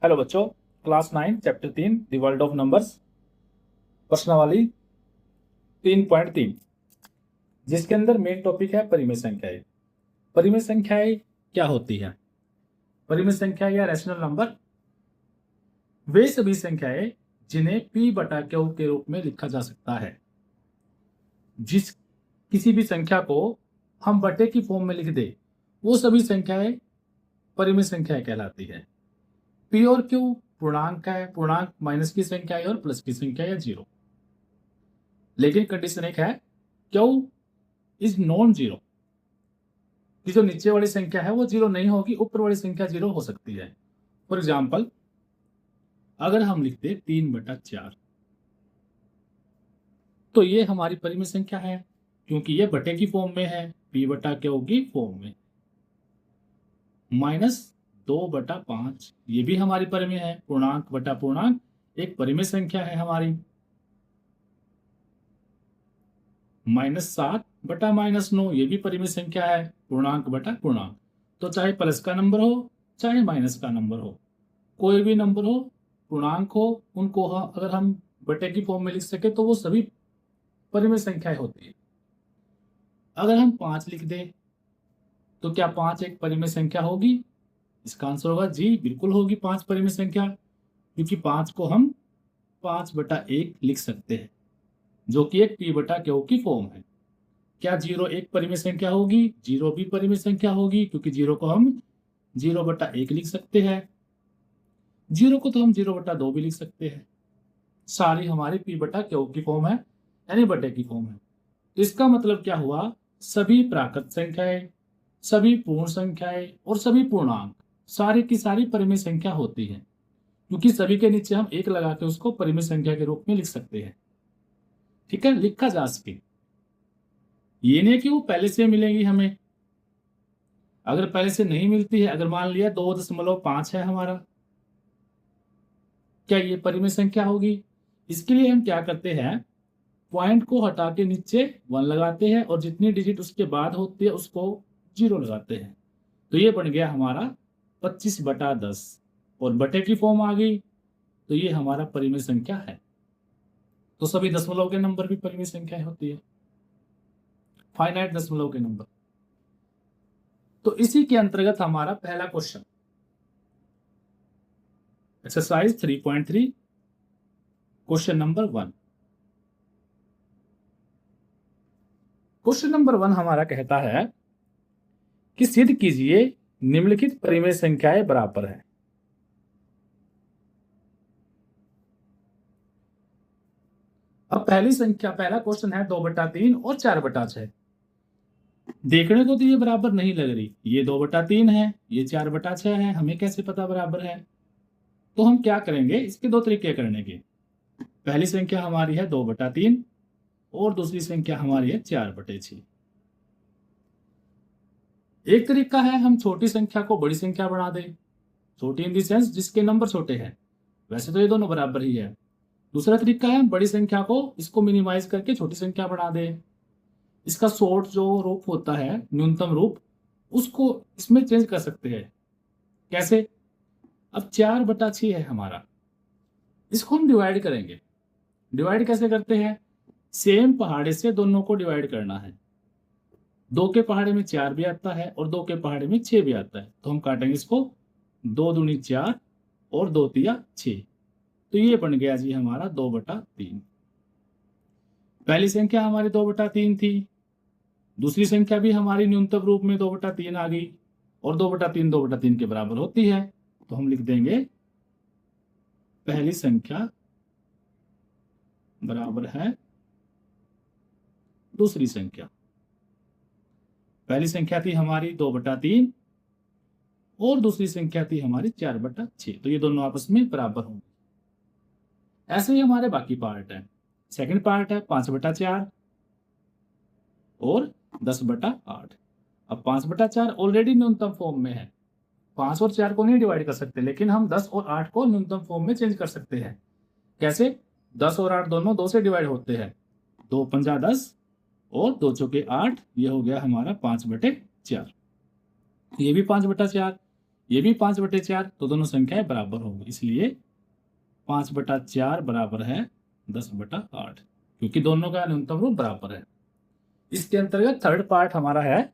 Hello बच्चों, class 9 chapter 3 the world of numbers, प्रश्नावली 3.3, जिसके अंदर मेन टॉपिक है परिमेय संख्याएं। परिमेय संख्याएं क्या होती है? परिमेय संख्या या रैशनल नंबर वे सभी संख्याएं जिन्हें p बटा q के रूप में लिखा जा सकता है। जिस किसी भी संख्या को हम बटे की फॉर्म में लिख दे, वो सभी संख्याएं परिमेय संख्याएं कहलाती है। p और q पूर्णांक है, पूर्णांक माइनस की संख्या है और प्लस की संख्या या जीरो। लेकिन कंडीशन एक है, क्यू इज नॉन जीरो, कि जो नीचे वाली संख्या है वो जीरो नहीं होगी, ऊपर वाली संख्या जीरो हो सकती है। फॉर एग्जाम्पल, अगर हम लिखते 3/4 तो ये हमारी परिमेय संख्या है, क्योंकि ये बटे की फॉर्म में है, p बटा क्यू की फॉर्म में। -2/5 ये भी हमारी परिमेय है, पूर्णांक बटा पूर्णांक एक परिमेय संख्या है हमारी। -7/-9 ये भी परिमेय संख्या है, पूर्णांक बटा पूर्णांक। तो चाहे प्लस का नंबर हो चाहे माइनस का नंबर हो, कोई भी नंबर हो, पूर्णांक हो, उनको अगर हम बटे की फॉर्म में लिख सके तो वो सभी परिमेय संख्याएं होती है। अगर हम 5 लिख दें तो क्या 5 एक परिमेय संख्या होगी? इसका आंसर होगा जी, बिल्कुल होगी 5 परिमेय संख्या, क्योंकि 5 को हम 5/1 लिख सकते हैं, जो कि एक p बटा क्यू की फॉर्म है। क्या 0 एक परिमेय संख्या होगी? 0 भी परिमेय संख्या होगी, क्योंकि 0 को हम 0/1 लिख सकते हैं। 0 को तो हम 0/2 भी लिख सकते हैं। सारी हमारी p बटा क्यू की फॉर्म है, यानी बटे की फॉर्म है। तो इसका मतलब क्या हुआ? सभी प्राकृत संख्याएं, सभी पूर्ण संख्याएं और सभी पूर्णांक सारी की सारी परिमेय संख्या होती है, क्योंकि सभी के नीचे हम एक लगा के उसको परिमेय संख्या के रूप में लिख सकते हैं। ठीक है, लिखा जा सके। ये नहीं कि वो पहले से मिलेंगी हमें। अगर पहले से नहीं मिलती है, अगर मान लिया 2.5 है हमारा, क्या ये परिमेय संख्या होगी? इसके लिए हम क्या करते हैं, पॉइंट को हटा के नीचे 1 लगाते हैं और जितनी डिजिट उसके बाद होती है उसको 0 लगाते हैं। तो ये बन गया हमारा 25/10 और बटे की फॉर्म आ गई, तो ये हमारा परिमेय संख्या है। तो सभी दशमलव के नंबर भी परिमेय संख्या होती है, फाइनाइट दशमलव के नंबर। तो इसी के अंतर्गत हमारा पहला question, exercise 3.3, question number 1। Question number 1 हमारा कहता है कि सिद्ध कीजिए निम्नलिखित परिमेय संख्याएं बराबर है। अब पहली संख्या, पहला क्वेश्चन है 2/3 और 4/6। देखने को तो ये बराबर नहीं लग रही, ये 2/3 है, ये 4/6 है, हमें कैसे पता बराबर है? तो हम क्या करेंगे, इसके दो तरीके करने के। पहली संख्या हमारी है 2/3 और दूसरी संख्या हमारी है 4/6। एक तरीका है हम छोटी संख्या को बड़ी संख्या बना दें, छोटी इन दी सेंस जिसके नंबर छोटे हैं, वैसे तो ये दोनों बराबर ही है। दूसरा तरीका है बड़ी संख्या को इसको मिनिमाइज करके छोटी संख्या बना दें। इसका शॉर्ट जो रूप होता है, न्यूनतम रूप, उसको इसमें चेंज कर सकते हैं। कैसे? अब 4/6 है हमारा, इसको हम डिवाइड करेंगे। डिवाइड कैसे करते हैं? सेम पहाड़े से दोनों को डिवाइड करना है। 2 के पहाड़े में 4 भी आता है और 2 के पहाड़े में 6 भी आता है, तो हम काटेंगे इसको 2 दूनी 4 और 2 तिया 6। तो ये बन गया जी हमारा 2/3। पहली संख्या हमारी 2/3 थी, दूसरी संख्या भी हमारी न्यूनतम रूप में 2/3 आ गई, और 2/3 2/3 के बराबर होती है, तो हम लिख देंगे पहली संख्या बराबर है दूसरी संख्या। पहली संख्या थी हमारी 2/3 और दूसरी संख्या थी हमारी 4/6, तो ये दोनों आपस में बराबर होंगे। ऐसे ही हमारे बाकी पार्ट है। सेकंड पार्ट है 5/4 और 10/8। अब 5/4 ऑलरेडी न्यूनतम फॉर्म में है, 5 और 4 को नहीं डिवाइड कर सकते, लेकिन हम 10 और 8 को न्यूनतम फॉर्म में चेंज कर सकते हैं। कैसे? 10 और 8 दोनों 2 से डिवाइड होते हैं, 2 पंजा 10 और 2 चौके 8, ये हो गया हमारा 5/4। ये भी 5/4, ये भी 5/4, तो दोनों संख्याएं बराबर होंगी, इसलिए 5/4 बराबर है 10/8, क्योंकि दोनों का न्यूनतम रूप बराबर है। इसके अंतर्गत थर्ड पार्ट हमारा है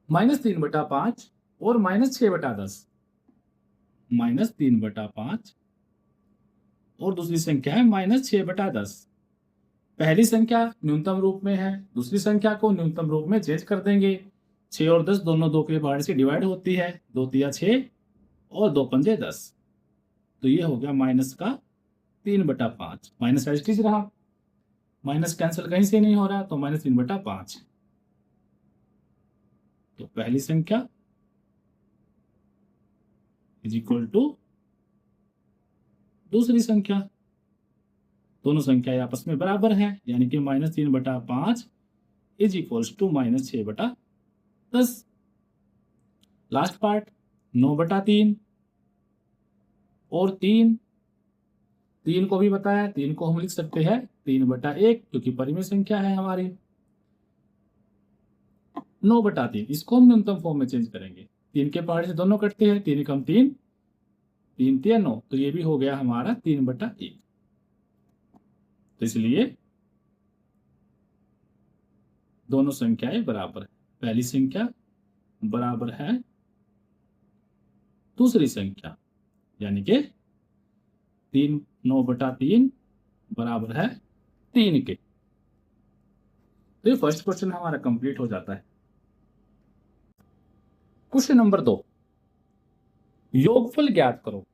-3/5 और -6/10। -3/5 और दूसरी संख्या है -6/10। पहली संख्या न्यूनतम रूप में है, दूसरी संख्या को न्यूनतम रूप में चेंज कर देंगे। 6 और 10 दोनों 2 के पहाड़े से डिवाइड होती है, 2 तिया 6 और 2 पंजे 10, तो ये हो गया -3/5। माइनस एज इट इज रहा, माइनस कैंसिल कहीं से नहीं हो रहा, तो -3/5। तो पहली संख्या इज इक्वल टू दूसरी संख्या, दोनों संख्याएं आपस में बराबर हैं, यानी कि -3/5 is equals to -6/10। Last part 9/3 और 3 को भी बताया, 3 को हम लिख सकते हैं 3/1, क्योंकि परिमेय संख्या है हमारी। 9/3 इसको हम न्यूनतम फॉर्म में चेंज करेंगे, 3 के पहाड़े से दोनों कटते हैं, 3 कम 3, 3 तिया 9, तो ये भी हो गया हमारा 3/1। तो इसलिए दोनों संख्याएं बराबर है, पहली संख्या बराबर है दूसरी संख्या, यानी कि 9/3 बराबर है 3 के। तो ये फर्स्ट क्वेश्चन हमारा कंप्लीट हो जाता है। क्वेश्चन नंबर 2, योगफल ज्ञात करो।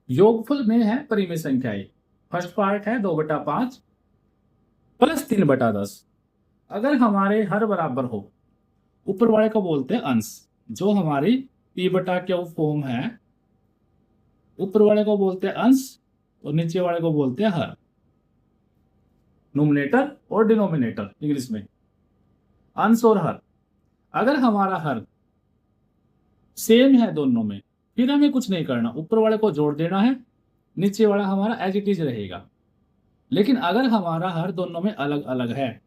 योगफल में है परिमेय संख्याएं। फर्स्ट पार्ट है 2/5 प्लस 3/10। अगर हमारे हर बराबर हो, ऊपर वाले को बोलते हैं अंश, जो हमारी p/q फॉर्म है, ऊपर वाले को बोलते हैं अंश और नीचे वाले को बोलते हैं हर। नोमिनेटर और डिनोमिनेटर इंग्लिश में, अंश और हर। अगर हमारा हर सेम है दोनों में, फिर हमें कुछ नहीं करना, ऊपर वाले को जोड़ देना है, नीचे वाला हमारा एज इट इज रहेगा। लेकिन अगर हमारा हर दोनों में अलग अलग है,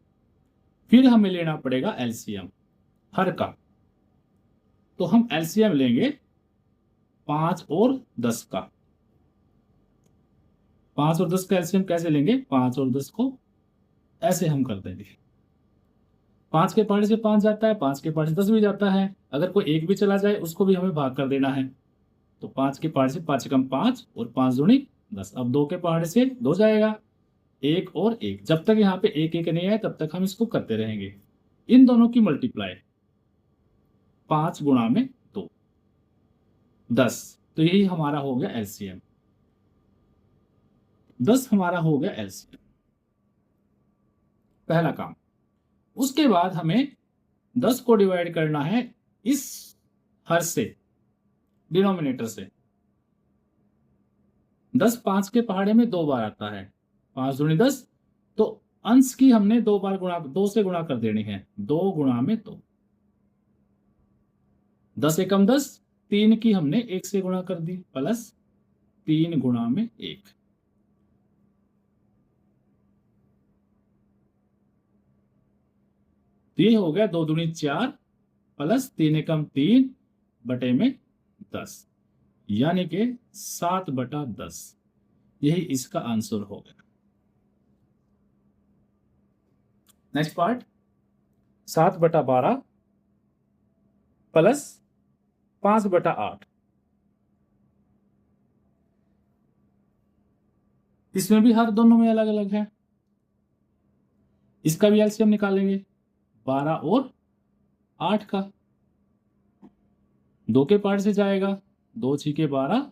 फिर हमें लेना पड़ेगा एलसीएम हर का। तो हम एलसीएम लेंगे 5 और 10 का। 5 और 10 का एलसीएम कैसे लेंगे? 5 और 10 को ऐसे हम कर देंगे, 5 के पहाड़े से 5 जाता है, 5 के पहाड़े से 10 भी जाता है। अगर कोई एक भी चला जाए उसको भी हमें भाग कर देना है। तो 5 के पहाड़े से 5 कम 5 और 5 दूनी 10। अब 2 के पहाड़े से 2 जाएगा, 1 और 1। जब तक यहाँ पे 1 1 नहीं आए तब तक हम इसको करते रहेंगे। इन दोनों की मल्टीप्लाई 5 गुणा में 2 10, तो यही हमारा हो गया एलसीएम। 10 हमारा हो गया एलसीएम, पहला काम। उसके बाद हमें 10 को डिवाइड करना है इस हर से, डिनोमिनेटर से। 10 5 के पहाड़े में 2 बार आता है, 5 दूनी 10, तो अंश की हमने 2 बार गुणा, 2 से गुणा कर देनी है, 2 गुणा में 2। 10 एकम 10, 3 की हमने 1 से गुणा कर दी, प्लस 3 गुणा में 1। ये हो गया 2 दूनी 4 प्लस 3 एकम 3 बटे में 10, यानी कि 7/10। यही इसका आंसर हो गया। Next part 7/12 plus 5/8। इसमें भी हर दोनों में अलग अलग है, इसका भी एलसीएम निकालेंगे 12 और 8 का। 2 के पहाड़ से जाएगा, 2 छीके 12,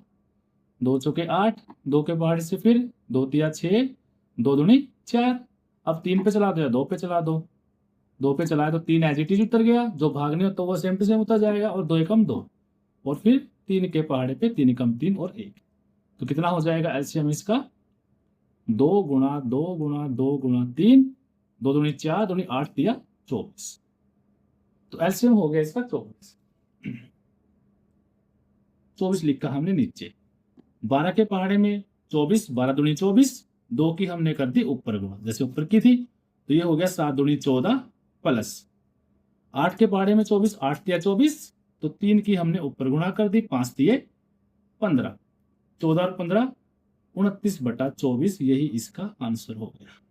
2 चौके 8, 2 के पहाड़ से फिर 2 तिया 6, 2 दूनी 4। अब 3 पे चला दो या 2 पे चला दो, 2 पे चलाए तो 3 एज इट इज उतर गया, जो भागने हो तो वो सेम टू सेम उतर जाएगा, और 2 एकम 2, और फिर 3 के पहाड़े पे 3 एकम 3 और 1। तो कितना हो जाएगा एलसीएम इसका? 2 गुणा 2 गुणा 2 गुणा 3, 2 दूनी 4, दूनी 8 तिया 24। तो एलसीएम हो गया इसका 24। 24 लिखा हमने नीचे। 12 के पहाड़े में 24, 12 दूनी 24, 2 की हमने कर दी ऊपर गुणा, जैसे ऊपर की थी, तो ये हो गया 7 दूनी 14 प्लस 8 के पहाड़े में 24, 8 दिया 24, तो 3 की हमने ऊपर गुणा कर दी, 5 दिए 15, 14 और 15 29/24, यही इसका आंसर हो गया।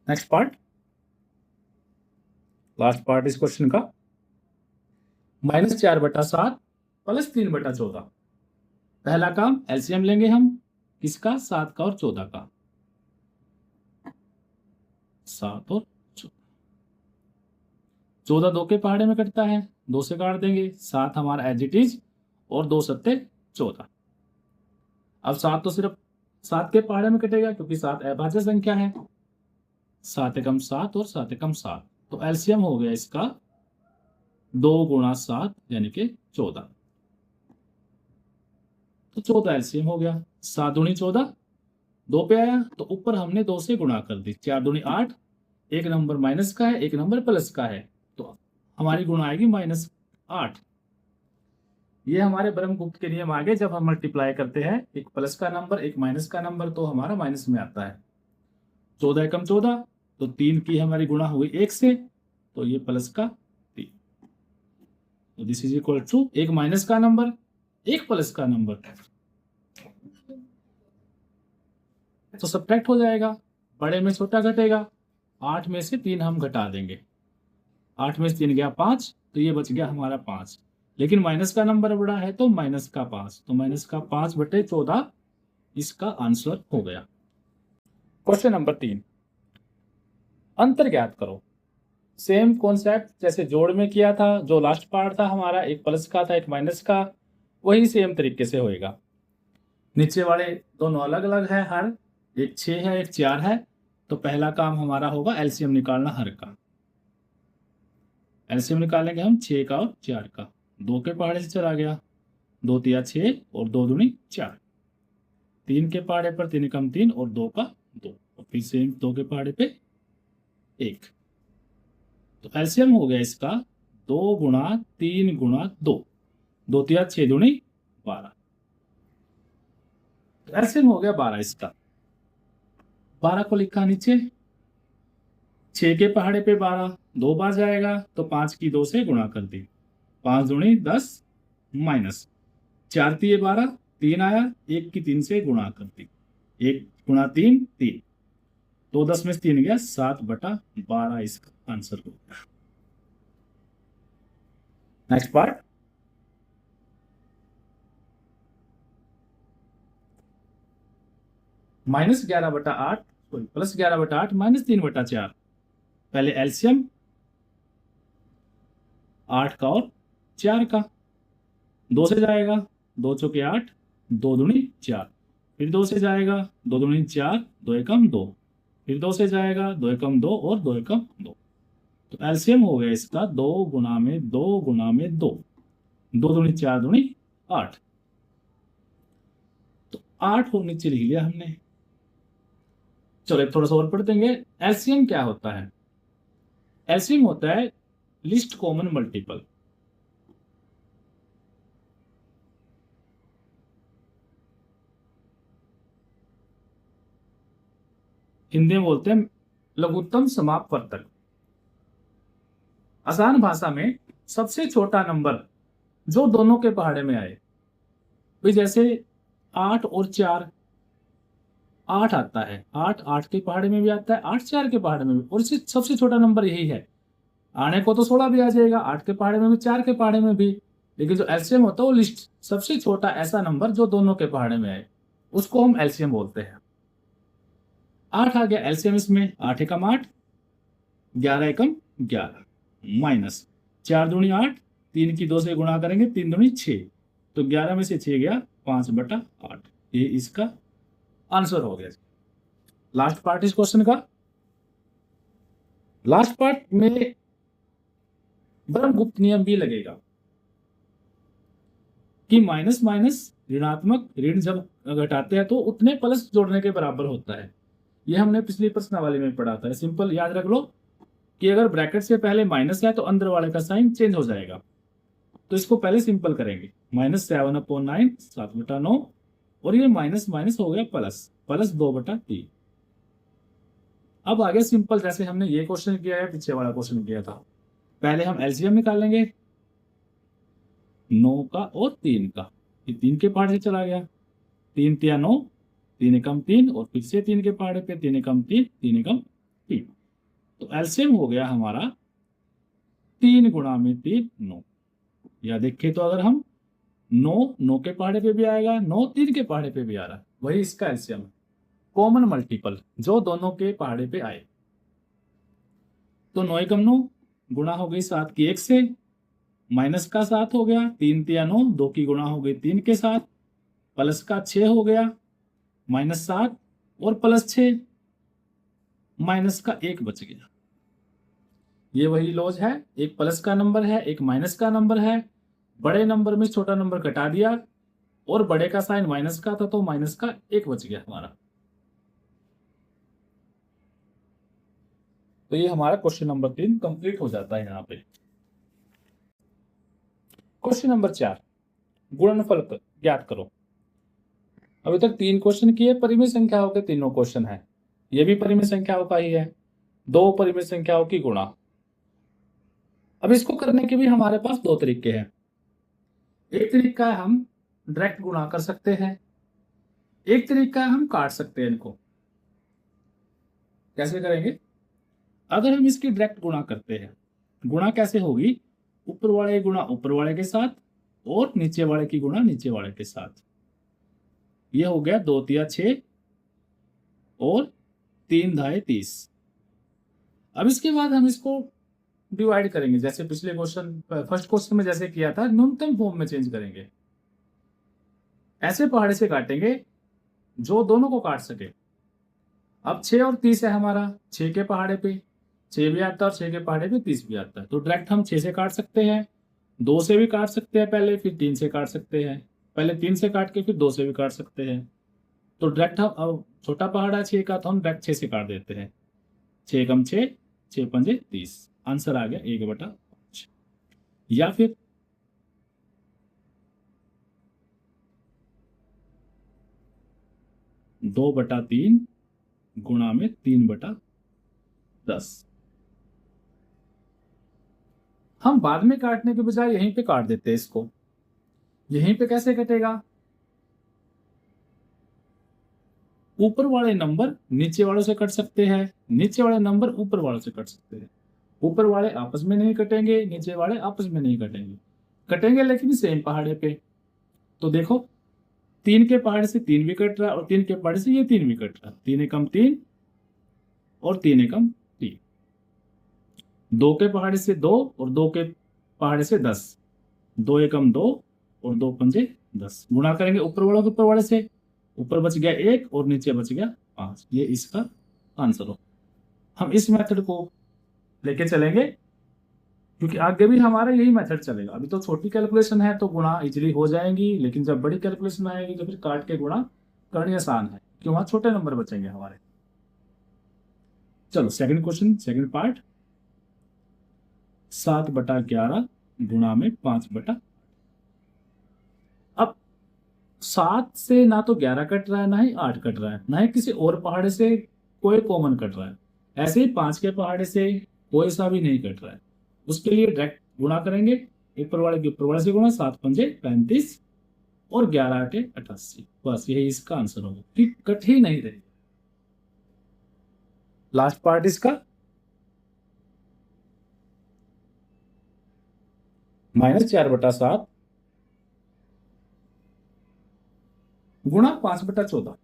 नेक्स्ट पार्ट, लास्ट पार्ट इस क्वेश्चन का, -4/7 प्लस 3/14। पहला काम एलसीएम लेंगे हम, किसका? 7 का और 14 का। 7 और 14 2 के पहाड़े में कटता है, 2 से काट देंगे, 7 हमारा एज इट इज, और 2 सत्ते 14। अब 7 तो सिर्फ 7 के पहाड़े में कटेगा क्योंकि 7 अभाज्य संख्या है, 7 एकम 7 और 7 एकम 7, तो एलसीएम हो गया इसका 2 × 7 यानी कि 14। तो 14 एलसीएम हो गया। 7 दूनी 14, 2 पे आया तो ऊपर हमने 2 से गुणा कर दी, 4 दूनी 8, एक नंबर माइनस का है, एक नंबर प्लस का है, तो हमारी गुणा आएगी -8। ये हमारे ब्रह्मगुप्त के नियम आगे, जब हम मल्टीप्लाई करते हैं एक प्लस का नंबर एक माइनस का नंबर तो हमारा माइनस में आता है। 14 एकम 14, तो 3 की हमारी गुणा हुई 1 से, तो ये प्लस का 3, तो दिस इज इक्वल टू एक माइनस का नंबर एक प्लस का नंबर, तो सब्ट्रैक्ट हो जाएगा, बड़े में छोटा घटेगा, 8 में से 3 हम घटा देंगे, 8 में से 3 गया 5, तो ये बच गया हमारा 5, लेकिन माइनस का नंबर बड़ा है तो माइनस का 5, तो माइनस का 5/14 इसका आंसर हो गया। क्वेश्चन नंबर 3, अंतर ज्ञात करो। सेम कॉन्सेप्ट जैसे जोड़ में किया था, जो लास्ट पार्ट था हमारा, एक प्लस का था एक माइनस का, वही सेम तरीके से होएगा। नीचे वाले दोनों अलग अलग है, हर एक 6 है एक 4 है, तो पहला काम हमारा होगा एलसीएम निकालना हर का। एलसीएम निकालेंगे हम 6 का और 4 का, 2 के पहाड़े से चला गया, 2 तिया 6 और 2 दूनी 4, 3 के पहाड़े पर 3 एकम 3 और 2 का 2, और फिर से 2 के पहाड़े पे 1, तो एलसीएम हो गया इसका 2 × 3 × 2, 2 तिया 6 दूनी 12, तो एलसीएम हो गया 12 इसका। 12 को लिखा नीचे, 6 के पहाड़े पे 12 2 बार जाएगा, तो 5 की 2 से गुणा कर दी, 5 दूनी 10 माइनस 4 तिये 12, 3 आया, 1 की 3 से गुणा कर दी, 1 × 3 3, तो 10 में से 3 गया, 7/12 इसका आंसर हो गया। Next part, -11/8 sorry +11/8 -3/4। पहले एलसीएम 8 का और 4 का, 2 से जाएगा, 2 चौके 8, 2 दूनी 4, फिर 2 से जाएगा, 2 दूनी 4, 2 एकम 2, फिर 2 से जाएगा, 2 एकम 2 और 2 एकम 2, तो एलसीएम हो गया इसका 2 × 2 × 2, 2 दूनी 4 दूनी 8, तो 8 और नीचे लिख लिया हमने। चलो थोड़ा सा और पढ़ देंगे। एलसीएम क्या होता है? एलसीएम होता है लिस्ट कॉमन मल्टीपल। हिंदी में बोलते हैं लघुत्तम समापवर्तक। आसान भाषा में सबसे छोटा नंबर जो दोनों के पहाड़े में आए, भाई जैसे 8 और 4, 8 आता है, 8 के पहाड़े में भी आता है, 8 4 के पहाड़े में भी, और इससे सबसे छोटा नंबर यही है। आने को तो 16 भी आ जाएगा, 8 के पहाड़े में भी 4 के पहाड़े में भी, लेकिन जो एलसीएम होता है वो लिस्ट सबसे छोटा ऐसा नंबर जो दोनों के पहाड़े में आए, उसको हम एलसीएम बोलते हैं। 8 आ गया एलसीएम इसमें, 8 एकम 8, 11 एकम 11 माइनस 4 दूनी 8, 3 की 2 से गुणा करेंगे, 3 दूनी 6, तो 11 में से 6 गया 5/8, ये इसका आंसर हो गया। लास्ट पार्ट इस क्वेश्चन का, लास्ट पार्ट में ब्रह्मगुप्त नियम भी लगेगा कि माइनस माइनस ऋणात्मक ऋण जब घटाते हैं तो उतने प्लस जोड़ने के बराबर होता है। यह हमने पिछली प्रश्नावली में पढ़ा था। सिंपल याद रख लो कि अगर ब्रैकेट से पहले माइनस है तो अंदर वाले का साइन चेंज हो जाएगा। तो इसको पहले सिंपल करेंगे, -7/9 7/9, और ये माइनस माइनस हो गया प्लस, प्लस 2/3। अब आगे सिंपल, जैसे हमने ये क्वेश्चन किया है, पीछे वाला क्वेश्चन किया था। पहले हम एलसीएम निकालेंगे 9 का और 3 का। ये 3 के पहाड़े से चला गया, 3 तिया 9, 3 एकम 3, और फिर से 3 के पहाड़े पे 3 एकम 3, 3 एकम 3। तो एलसीएम हो गया हमारा 3 गुणा में 3 9। या देखिए तो अगर हम 9 के पहाड़े पे भी आएगा, 9 3 के पहाड़े पे भी आ रहा है, वही इसका एलसीएम है। कॉमन मल्टीपल जो दोनों के पहाड़े पे आए। तो 9 एकम 9 गुणा हो गई 7 की 1 से, माइनस का 7 हो गया, 3 तिया 9, 2 की गुणा हो गई 3 के साथ, प्लस का 6 हो गया, -7 और +6, माइनस का 1 बच गया। ये वही लॉज है, एक प्लस का नंबर है, एक माइनस का नंबर है। बड़े नंबर में छोटा नंबर घटा दिया, और बड़े का साइन माइनस का था तो माइनस का 1 बच गया हमारा। तो ये हमारा क्वेश्चन नंबर 3 कंप्लीट हो जाता है यहाँ पे। क्वेश्चन नंबर 4, गुणनफल ज्ञात करो। अभी तक 3 क्वेश्चन किए, परिमेय संख्याओं के तीनों क्वेश्चन है। ये भी परिमेय संख्याओं का ही है, 2 परिमेय संख्याओं की गुणा। अब इसको करने के भी हमारे पास 2 तरीके हैं। एक तरीका है हम डायरेक्ट गुणा कर सकते हैं, एक तरीका है हम काट सकते हैं इनको। कैसे करेंगे? अगर हम इसकी डायरेक्ट गुणा करते हैं, गुणा कैसे होगी? ऊपर वाले गुणा ऊपर वाले के साथ, और नीचे वाले की गुणा नीचे वाले के साथ। ये हो गया 2 तिया 6 और 3 धाए 30। अब इसके बाद हम इसको डिवाइड करेंगे, जैसे पिछले क्वेश्चन, फर्स्ट क्वेश्चन में जैसे किया था, न्यूनतम फॉर्म में चेंज करेंगे। ऐसे पहाड़े से काटेंगे जो दोनों को काट सके। अब 6 और 30 है हमारा, 6 के पहाड़े पे 6 भी आता है और 6 के पहाड़े पे 30 भी आता है। तो डायरेक्ट हम 6 से काट सकते हैं, 2 से भी काट सकते हैं पहले, फिर 3 से काट सकते हैं, पहले 3 से काट के फिर 2 से भी काट सकते हैं। तो डायरेक्ट हम, अब छोटा पहाड़ा 6 का, तो हम डायरेक्ट 6 से काट देते हैं। 6 कम 6, 6 पंजे 30। आंसर आ गया 1/5। या फिर 2/3 गुणा में 3/10। हम बाद में काटने के बजाय यहीं पे काट देते हैं इसको। यहीं पे कैसे कटेगा? ऊपर वाले नंबर नीचे वालों से कट सकते हैं, नीचे वाले नंबर ऊपर वालों से कट सकते हैं। ऊपर वाले आपस में नहीं कटेंगे, नीचे वाले आपस में नहीं कटेंगे, कटेंगे लेकिन सेम पहाड़े पे। तो देखो, 3 के पहाड़े से 3 भी कट रहा है, और 3 के पहाड़े से ये 3 भी कट रहा है। 3 एकम 3 और 3 एकम 3। 2 के पहाड़े से 2 और 2 के पहाड़े से 10। 2 एकम 2 और 2 पंजे 10। गुणा करेंगे ऊपर वालों के ऊपर वाले से, ऊपर बच गया 1 और नीचे बच गया 5। ये इसका आंसर हो। हम इस मेथड को लेके चलेंगे, क्योंकि आगे भी हमारा यही मेथड चलेगा। अभी तो छोटी कैलकुलेशन है तो गुणा इजीली हो जाएंगी, लेकिन जब बड़ी कैलकुलेशन आएगी तो फिर काट के गुणा करनी आसान है, क्योंकि वहां छोटे नंबर बचेंगे हमारे। चलो सेकंड क्वेश्चन, सेकंड पार्ट। 7/11 गुणा में 5/। अब 7 से ना तो 11 कट रहा है, ना ही 8 कट रहा है, ना ही किसी और पहाड़े से कोई कॉमन कट रहा है। ऐसे ही 5 के पहाड़े से कोई सा भी नहीं कट रहा है। उसके लिए डायरेक्ट गुणा करेंगे, ऊपर वाले के ऊपर वाले से गुणा, 7 पंजे 35 और 11 8 88। बस यही इसका आंसर होगा, कि कट ही नहीं रही। लास्ट पार्ट इसका, -4/7 गुणा 5/14।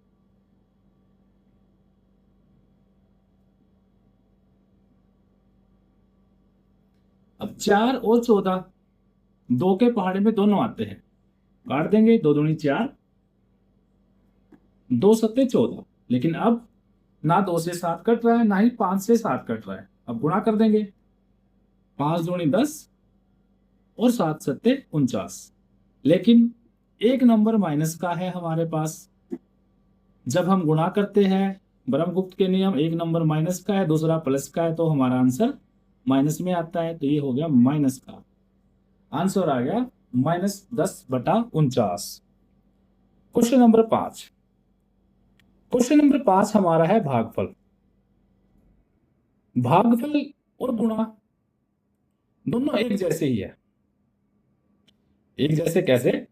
अब 4 और 14 2 के पहाड़े में दोनों आते हैं, काट देंगे। 2 दूनी 4, 2 सत्ते 14। लेकिन अब ना 2 से 7 कट रहा है, ना ही 5 से 7 कट रहा है। अब गुणा कर देंगे, 5 दूनी 10 और 7 सत्ते 49। लेकिन एक नंबर माइनस का है हमारे पास। जब हम गुणा करते हैं, ब्रह्मगुप्त के नियम, एक नंबर माइनस का है, दूसरा प्लस का है, तो हमारा आंसर माइनस में आता है। तो ये हो गया माइनस का आंसर, आ गया -10/49। Question number 5। क्वेश्चन नंबर 5 हमारा है भागफल। भागफल और गुणा दोनों एक जैसे ही है। एक जैसे कैसे?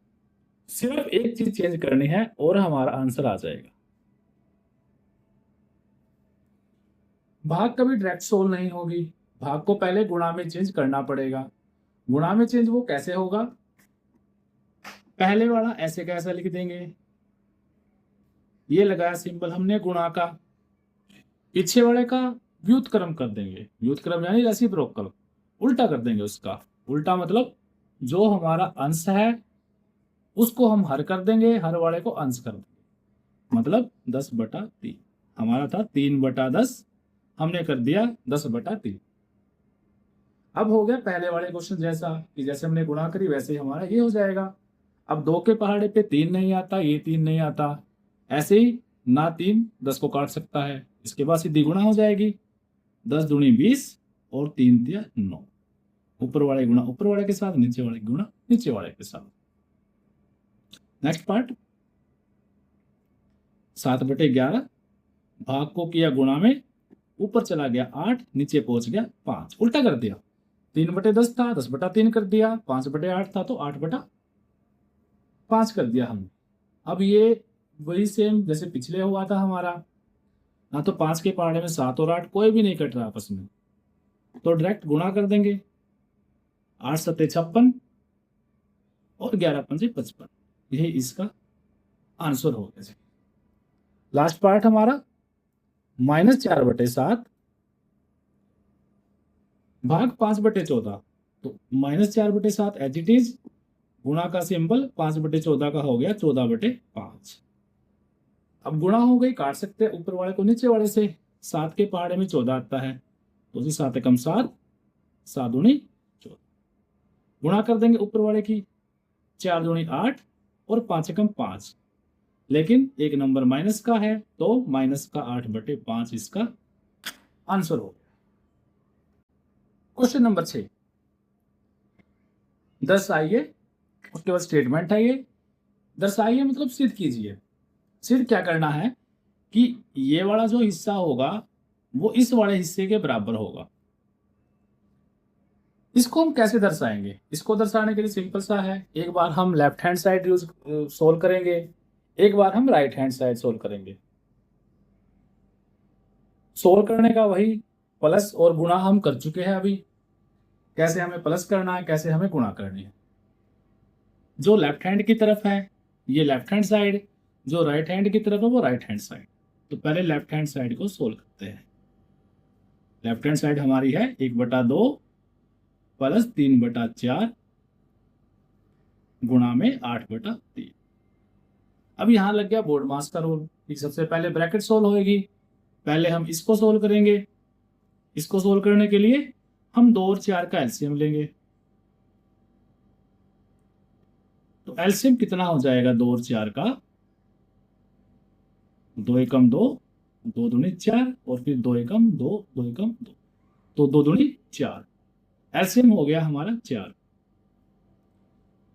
सिर्फ एक चीज चेंज करनी है और हमारा आंसर आ जाएगा। भाग कभी डायरेक्ट सोल्व नहीं होगी, भाग को पहले गुणा में चेंज करना पड़ेगा। गुणा में चेंज वो कैसे होगा? पहले वाला ऐसे कैसा लिख देंगे, ये लगाया सिंबल हमने गुणा का, पीछे वाले का व्युत्क्रम कर देंगे, व्युत्क्रम यानी रेसिप्रोकल, उल्टा कर देंगे उसका। उल्टा मतलब जो हमारा अंश है उसको हम हर कर देंगे, हर वाले को अंश कर देंगे। मतलब 10/3 हमारा था 3/10, हमने कर दिया 10/3। अब हो गया पहले वाले क्वेश्चन जैसा कि जैसे हमने गुणा करी वैसे ही हमारा ये हो जाएगा। अब 2 के पहाड़े पे 3 नहीं आता, ये 3 नहीं आता, ऐसे ही ना 3 10 को काट सकता है, इसके बाद सीधी गुणा हो जाएगी। 10 दूनी 20 और 3 दिया 9। ऊपर वाले गुणा ऊपर वाले के साथ, नीचे वाले गुणा नीचे वाले के साथ। नेक्स्ट पार्ट 7/11, भाग को किया गुणा में, ऊपर चला गया 8, नीचे पहुंच गया 5, उल्टा कर दिया। 3/10 था 10/3 कर दिया, 5/8 था तो 8/5 कर दिया हमने। अब ये वही सेम जैसे पिछले हुआ था हमारा, ना तो 5 के पहाड़े में 7 और 8 कोई भी नहीं कट रहा आपस में, तो डायरेक्ट गुणा कर देंगे। 8 7 56 और 11 5 55, यही इसका आंसर हो गया। लास्ट पार्ट हमारा -4/7 भाग 5/14, तो -4/7 एज इट इज, गुणा का सिंबल 5/14 का हो गया 14/5। अब गुणा हो गई, काट सकते हैं ऊपर वाले को नीचे वाले से। 7 के पहाड़े में 14 आता है, तो जी 7 एकम 7, 7 दूनी 14, गुणा कर देंगे ऊपर वाले की, 4 दूनी 8 और 5 एकम 5, लेकिन एक नंबर माइनस का है तो -8/5 इसका आंसर हो गया। क्वेश्चन नंबर 6, दर्शाइए, उसके बाद स्टेटमेंट है ये। दर्शाइए मतलब सिद्ध कीजिए। सिर्फ क्या करना है कि ये वाला जो हिस्सा होगा वो इस वाले हिस्से के बराबर होगा। इसको हम कैसे दर्शाएंगे? इसको दर्शाने के लिए सिंपल सा है, एक बार हम left hand side use solve करेंगे, एक बार हम राइट हैंड साइड सोल्व करेंगे। सोल्व करने का वही प्लस और गुणा हम कर चुके हैं अभी, कैसे हमें प्लस करना है, कैसे हमें गुणा करनी है। जो लेफ्ट हैंड की तरफ है ये लेफ्ट हैंड साइड, जो राइट हैंड की तरफ है वो राइट हैंड साइड। तो पहले लेफ्ट हैंड साइड को सोल्व करते हैं। लेफ्ट हैंड साइड हमारी है 1/2 प्लस 3/4 गुणा में 8/3। अब यहां लग गया बोर्ड मास का रूल कि सबसे पहले ब्रैकेट सोल्व होगी। पहले हम इसको सोल्व करेंगे। इसको सोल्व करने के लिए हम 2 और 4 का एलसीएम लेंगे। तो एलसीएम कितना हो जाएगा 2 और 4 का? 2 एकम 2, 2 दूनी 4 और फिर 2 एकम 2, 2 एकम 2, तो 2 दूनी 4। एलसीएम हो गया हमारा 4।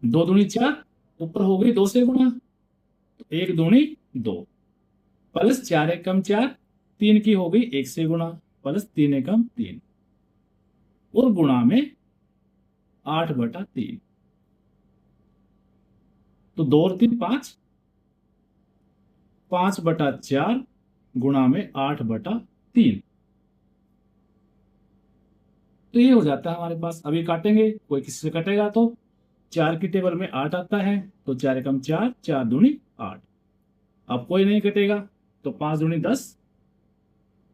2 दूनी 4, ऊपर हो गई 2 से गुणा, तो 1 दूनी 2 प्लस 4 एकम 4, 3 की हो गई 1 से गुणा प्लस 3 एकम 3 और गुणा में 8/3। तो 2 और 3 5, 5/4 गुणा में 8/3। तो ये हो जाता है हमारे पास। अभी काटेंगे, कोई किसी से कटेगा तो 4 की टेबल में 8 आता है, तो 4 एकम 4, 4 दूनी 8। अब कोई नहीं कटेगा तो 5 दूनी 10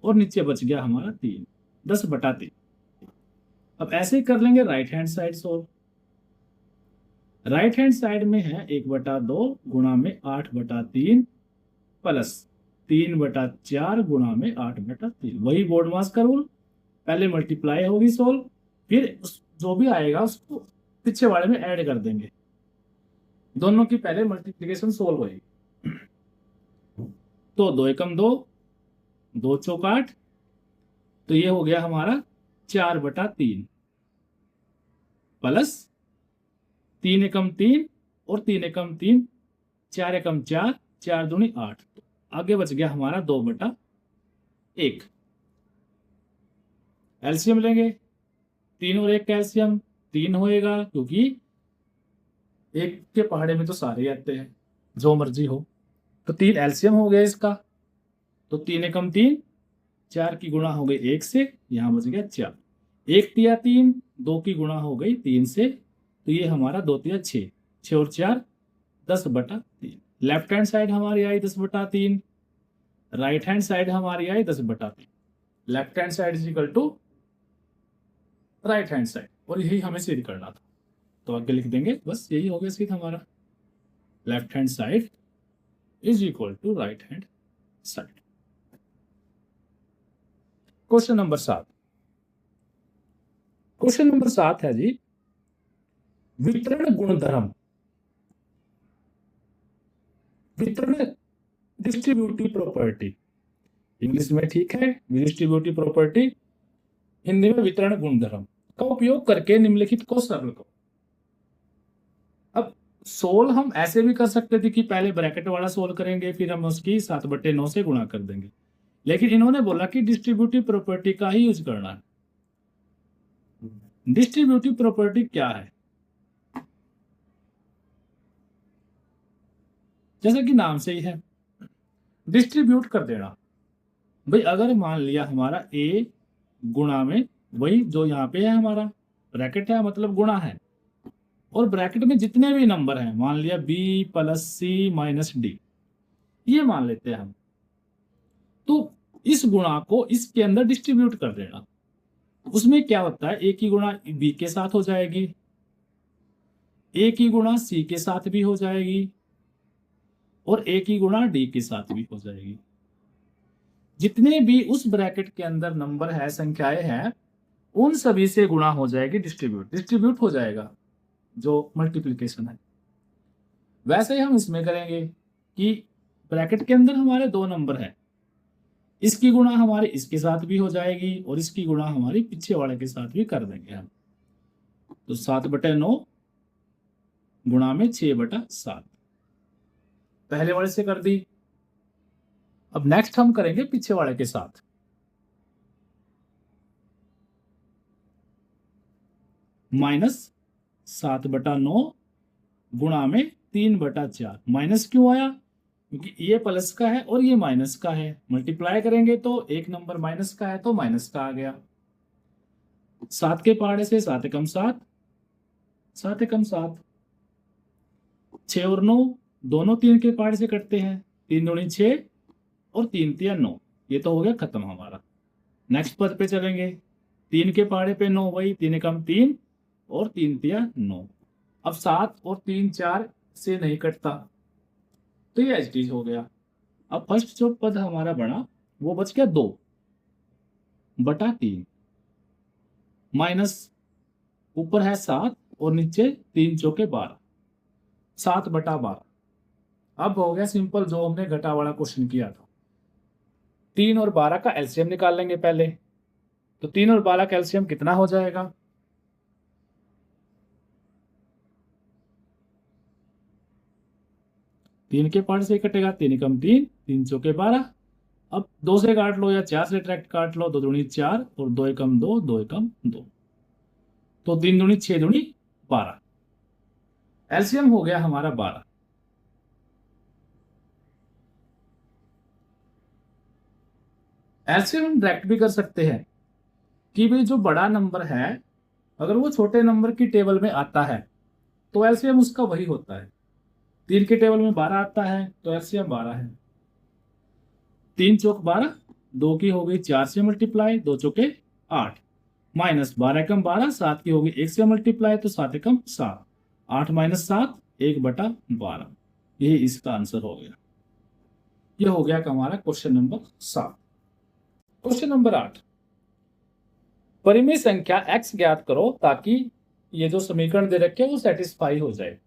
और नीचे बच गया हमारा 3, 10/3। अब ऐसे ही कर लेंगे right hand side solve. Right hand side में है 1/2 गुणा में 8/3 प्लस 3/4 गुणा में 8/3। वही बोर्ड मास का रूल, पहले मल्टीप्लाई होगी सोल्व, फिर जो भी आएगा उसको पीछे वाले में ऐड कर देंगे। दोनों की पहले मल्टीप्लिकेशन सोल्व होगी। तो 2 एकम 2, 2 चौक 8, तो ये हो गया हमारा 4/3 प्लस 3 एकम 3 और 3 एकम 3, 4 एकम 4, 4 दूनी 8। तो आगे बच गया हमारा 2/1। एलसीएम लेंगे, 3 और 1 का एलसीएम 3 होएगा, क्योंकि एक के पहाड़े में तो सारे आते हैं, जो मर्जी हो। तो 3 एलसीएम हो गया इसका, तो 3 एकम 3, 4 की गुणा हो गई 1 से, यहां बच गया 4, 1 तिया 3, 2 की गुणा हो गई 3 से, तो ये हमारा 2 तिया 6, 6 और 4 10/3। लेफ्ट हैंड साइड हमारी आई 10/3, राइट हैंड साइड हमारी आई 10/3। Left hand side is equal to right hand side, और यही हमें सिद्ध करना था, तो आगे लिख देंगे, बस यही हो गया सिद्ध हमारा। Left hand side is equal to right hand side. Question number 7। Question number 7 है जी, वितरण गुणधर्म, वितरण डिस्ट्रीब्यूटिव प्रॉपर्टी, इंग्लिश में ठीक है डिस्ट्रीब्यूटिव प्रॉपर्टी, हिंदी में वितरण गुणधर्म का उपयोग करके निम्नलिखित को सरल करो। अब सोल्व हम ऐसे भी कर सकते थे कि पहले ब्रैकेट वाला सोल्व करेंगे, फिर हम उसकी 7/9 से गुणा कर देंगे, लेकिन इन्होंने बोला कि डिस्ट्रीब्यूटिव प्रॉपर्टी का ही यूज करना है। डिस्ट्रीब्यूटिव प्रॉपर्टी क्या है? जैसा कि नाम से ही है, डिस्ट्रीब्यूट कर देना। भाई अगर मान लिया हमारा a गुणा में वही जो यहाँ पे है हमारा ब्रैकेट है, मतलब गुणा है, और ब्रैकेट में जितने भी नंबर हैं, मान लिया b + c - d, ये मान लेते हैं हम, तो इस गुणा को इसके अंदर डिस्ट्रीब्यूट कर देना। उसमें क्या होता है, a की गुणा b के साथ हो जाएगी, a की गुणा c के साथ भी हो जाएगी, और a की गुणा d के साथ भी हो जाएगी। जितने भी उस ब्रैकेट के अंदर नंबर है, संख्याएं हैं, उन सभी से गुणा हो जाएगी, डिस्ट्रीब्यूट हो जाएगा जो मल्टीप्लिकेशन है। वैसे ही हम इसमें करेंगे कि ब्रैकेट के अंदर हमारे 2 नंबर है, इसकी गुणा हमारी इसके साथ भी हो जाएगी, और इसकी गुणा हमारी पीछे वाले के साथ भी कर देंगे हम। तो 7/9 गुणा में 6/7 पहले वाले से कर दी। अब नेक्स्ट हम करेंगे पीछे वाले के साथ। -7/9 गुणा में 3/4। माइनस क्यों आया? क्योंकि ये प्लस का है और ये माइनस का है, मल्टीप्लाई करेंगे तो एक नंबर माइनस का है तो माइनस का आ गया। 7 के पहाड़े से 7 एकम 7, 7 एकम 7, 6 और 9 दोनों 3 के पहाड़े से कटते हैं, 3 दूनी 6 और 3 तिया 9, ये तो हो गया खत्म हमारा। नेक्स्ट पद पे चलेंगे, 3 के पहाड़े पे 9, वही 3 एकम 3 और 3 तिया 9। अब 7 और 3 4 से नहीं कटता, तो ये एच डी हो गया। अब फर्स्ट जो पद हमारा बना वो बच गया 2/3, माइनस ऊपर है 7 और नीचे 3 चौके 12, 7/12। अब हो गया सिंपल जो हमने घटा वाला क्वेश्चन किया था। 3 और 12 का एलसीएम निकाल लेंगे पहले, तो 3 और 12 का एलसीएम कितना हो जाएगा? 3 के पार्ट से कटेगा, 3 एकम 3, 3 चौके 12। अब 2 से काट लो या 4 से डायरेक्ट काट लो, 2 दूनी 4 और 2 एकम 2, 2 एकम 2, तो 3 दूनी 6 दूनी 12, एलसीएम हो गया हमारा 12। एलसीएम हम डायरेक्ट भी कर सकते हैं कि भाई जो बड़ा नंबर है अगर वो छोटे नंबर की टेबल में आता है तो एलसीएम उसका वही होता है। 3 के टेबल में 12 आता है तो एलसीएम 12 है। 3 चौक 12, 2 की हो गई 4 से मल्टीप्लाई, 2 चौके 8, माइनस 12 एकम 12, 7 की होगी 1 से मल्टीप्लाई तो 7 एकम 7, 8 - 7 1/12, यही इसका आंसर हो गया। ये हो गया हमारा क्वेश्चन नंबर 7। क्वेश्चन नंबर 8, परिमेय संख्या x ज्ञात करो ताकि ये जो समीकरण दे रखे वो सेटिस्फाई हो जाए।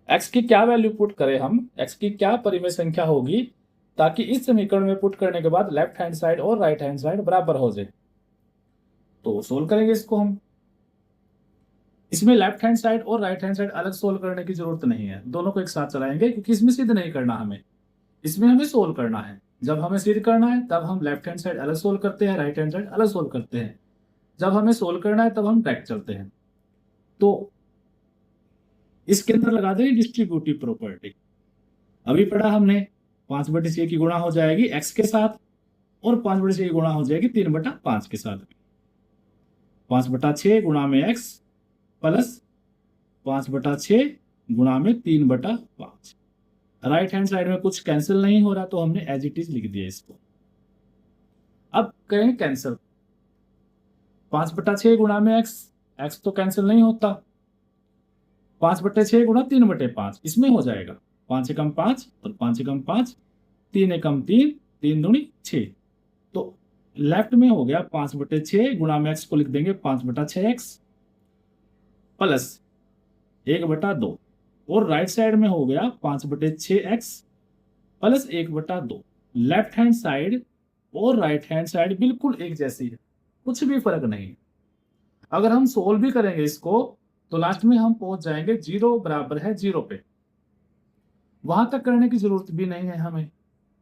x की क्या वैल्यू पुट करें हम, x की क्या परिमेय संख्या होगी ताकि इस समीकरण में पुट करने के बाद लेफ्ट हैंड साइड और राइट हैंड साइड बराबर हो जाए। तो सोल्व करेंगे इसको हम। इसमें लेफ्ट हैंड साइड और राइट हैंड साइड अलग सोल्व करने की जरूरत नहीं है, दोनों को एक साथ चलाएंगे क्योंकि इसमें सिद्ध नहीं करना हमें, इसमें हमें सोल्व करना है। जब हमें सिद्ध करना है तब हम लेफ्ट हैंड साइड अलग सोल्व करते हैं, राइट हैंड साइड अलग सोल्व करते हैं। जब हमें सोल्व करना है तब हम ट्रैक चलते हैं। तो इसके अंदर लगा देंगे डिस्ट्रीब्यूटिव प्रॉपर्टी। अभी पढ़ा हमने 5/6 की गुणा हो जाएगी x के साथ और 5/6 की गुणा हो जाएगी 3/5 के साथ। 5/6 गुणा में x प्लस 5/6 गुणा में 3/5। राइट हैंड साइड में कुछ कैंसिल नहीं हो रहा तो हमने एज इट इज लिख दिया इसको। अब करेंगे कैंसिल। 5/6 गुणा में x तो कैंसिल नहीं होता। 5/6 गुणा 3/5 इसमें हो जाएगा। 5 एकम 5 और 5 एकम 5, 3 एकम 3, 3 दूनी 6। तो लेफ्ट में हो गया 5/6 गुणा में x को लिख देंगे 5/6x प्लस 1/2 और राइट साइड में हो गया 5/6x plus 1/2। Left hand side और राइट हैंड साइड बिल्कुल एक जैसी है, कुछ भी फर्क नहीं। अगर हम सोल्व भी करेंगे इसको तो लास्ट में हम पहुंच जाएंगे 0 बराबर है 0 पे। वहां तक करने की जरूरत भी नहीं है हमें,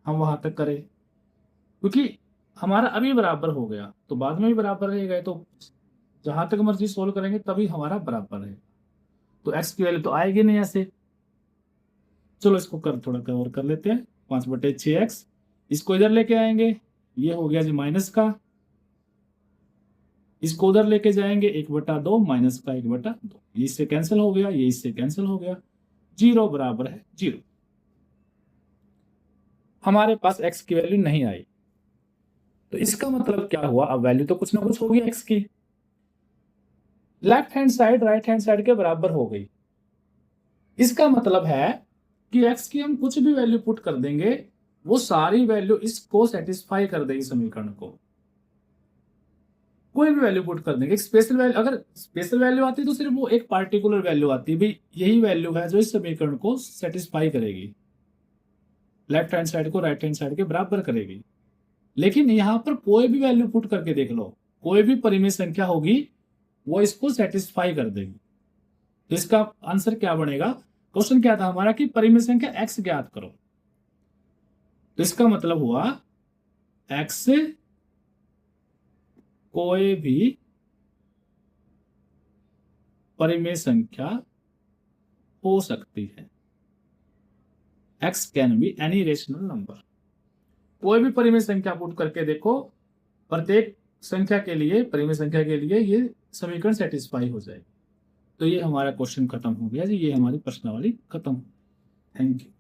हम वहां तक करें क्योंकि हमारा अभी बराबर हो गया तो बाद में भी बराबर रहेगा। तो जहां तक मर्जी सोल्व करेंगे तभी हमारा बराबर है। तो x की वैल्यू तो आएगी नहीं ऐसे। चलो इसको थोड़ा कवर कर लेते हैं। 5/6x इसको इधर लेके आएंगे, ये हो गया जी माइनस का। इसको उधर लेके जाएंगे 1/2 माइनस का 1/2, ये इससे कैंसिल हो गया, ये इससे कैंसिल हो गया। 0 बराबर है 0। हमारे पास x की वैल्यू नहीं आई तो इसका मतलब क्या हुआ, अब वैल्यू तो कुछ ना कुछ होगी x की। Left hand side right hand side के बराबर हो गई। इसका मतलब है कि x की हम कुछ भी वैल्यू पुट कर देंगे वो सारी वैल्यू इसको सेटिस्फाई कर देगी समीकरण को। कोई भी वैल्यू पुट कर देंगे। एक स्पेशल वैल्यू, अगर स्पेशल वैल्यू आती है तो सिर्फ वो एक पार्टिकुलर वैल्यू आती है, भाई यही वैल्यू है जो इस समीकरण को सेटिस्फाई करेगी, लेफ्ट हैंड साइड को राइट हैंड साइड के बराबर करेगी। लेकिन यहां पर कोई भी वैल्यू पुट करके देख लो, कोई भी परिमेय संख्या होगी वो इसको सेटिस्फाई कर देगी। तो इसका आंसर क्या बनेगा, क्वेश्चन क्या था हमारा कि परिमेय संख्या x ज्ञात करो। तो इसका मतलब हुआ x कोई भी परिमेय संख्या हो सकती है। x can be any rational number. कोई भी परिमेय संख्या पुट करके देखो, प्रत्येक संख्या के लिए, परिमेय संख्या के लिए ये समीकरण सेटिस्फाई हो जाएगी। तो ये हमारा क्वेश्चन खत्म हो गया जी, ये हमारी प्रश्नावली खत्म। Thank you.